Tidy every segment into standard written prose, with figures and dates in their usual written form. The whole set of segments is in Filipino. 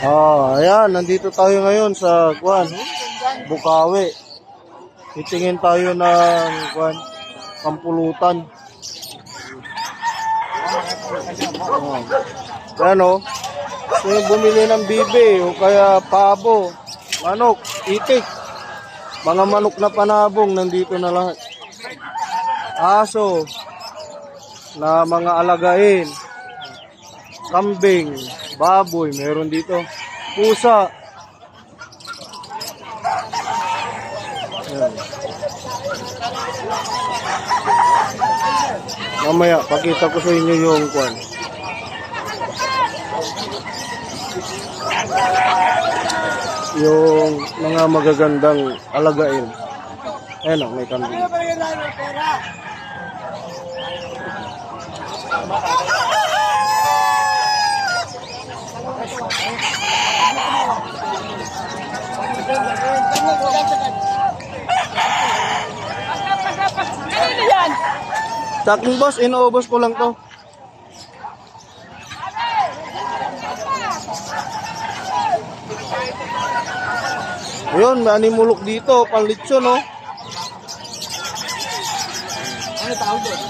Ayan, nandito tayo ngayon sa Bukawi. Titingin tayo ng pampulutan. Ayan o. So, bumili ng bibe o kaya pabo, manok, itik. Mga manok na panabong nandito na lahat. Aso na mga alagain. Kambing, baboy, meron dito. Pusa. Ayan. Mamaya, pakita ko sa inyo yung yung mga magagandang alagain. Ayan o, may kambing. Saking boss, inuubos ko lang to. Ayun, may animulok dito, panlitsyon no. Ano tawag doon?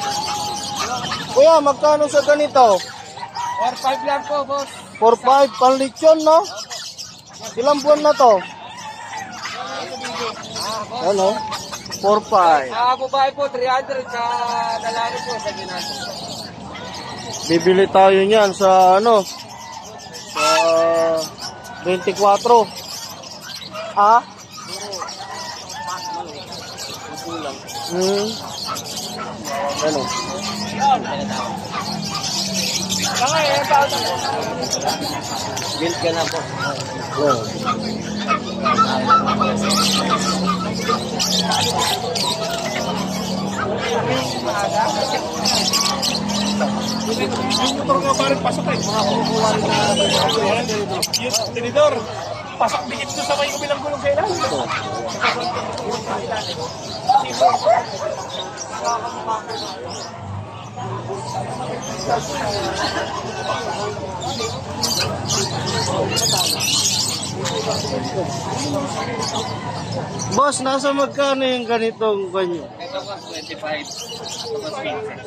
Kuya, magkano sa ganito? 4-5 lang po, boss. 4-5, panlitsyon no? Ilang buwan na to? Ano? 4-5. Babae po, 300. Sa lalaki po, sa ginasa. Bibili tayo niyan sa sa 24. Ah? Ano? Build ka na po. Motor nga parang pasok eh. Mga kukuha rin na yung tinidor. Pasok dikit doon sa may kumilang gulong sa ilan. Boss, nasa magkano yung ganitong ganyo? Ito po, 25.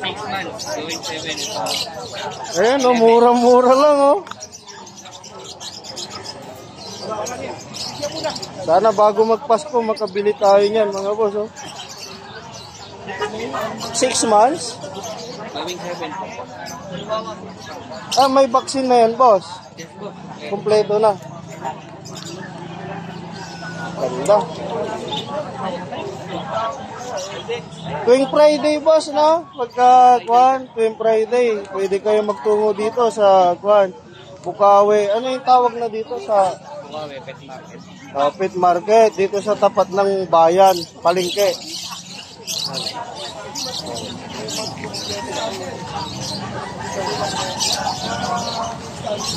6 months, going 7. Ayan o, mura-mura lang o. Sana bago magpasko makabili tayo niyan mga boss o. 6 months? Going 7 po. Ah, may vaccine na yan boss. Yes po. Kompleto na. Ganda. Tuwing Friday boss no? Pagka tuwing Friday, pwede kayo magtungo dito sa Bukawi. Ano yung tawag na dito sa Bukawi, pet market. pet market dito sa tapat ng bayan, palengke.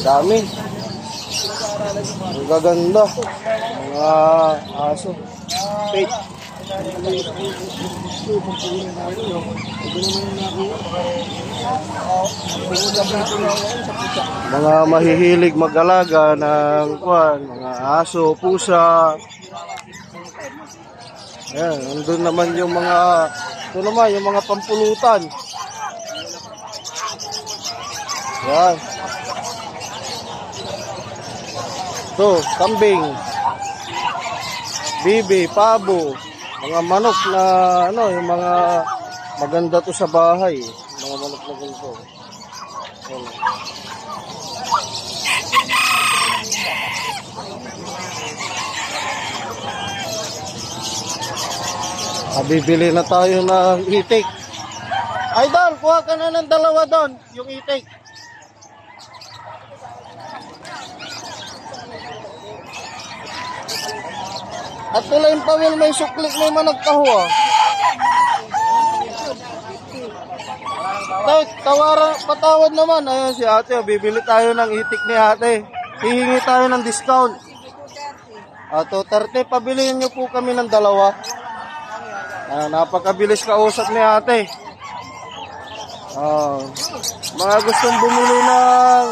Dami. Ang gaganda. Mga aso. Pet. Mga mahihilig mag-alaga ng mga aso, pusa. Ayan, nandun naman yung yung mga pampulutan. Yan. Ito, kambing, bibi, pabo, mga manok na yung mga maganda to sa bahay. Mga manok na ganito. Bibili na tayo ng itik. Idol, kuha ka na ng dalawa doon, yung itik. At tulayin pa will may suklik may managkahuwa. Patawad naman. Ayun si ate, bibili tayo ng itik ni ate. Hihingi tayo ng discount. Ato, 30, pabilihin nyo po kami ng dalawa. Napakabilis kausap ni ate. Mga gustong bumili ng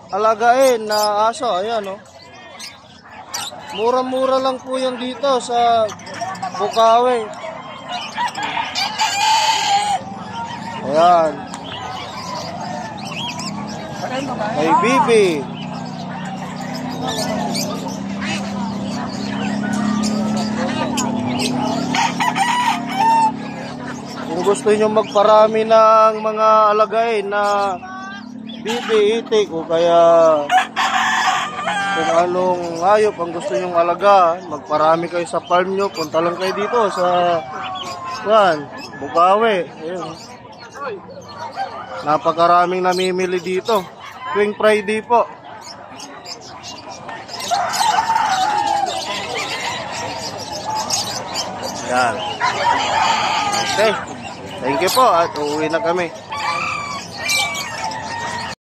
alagain na aso. Ayan, oh. Mura-mura lang po yan dito sa Bukawi. Ayan. Kay Bibi. Kung gusto nyo magparami ng mga alagain na bibi, itik o kaya kung anong hayop ang gusto nyong alagaan, magparami kayo sa farm nyo, punta lang kayo dito sa Bukawi. Ayun. Napakaraming namimili dito. Tuwing Friday po. Yan. Okay. Thank you po at uuwi na kami.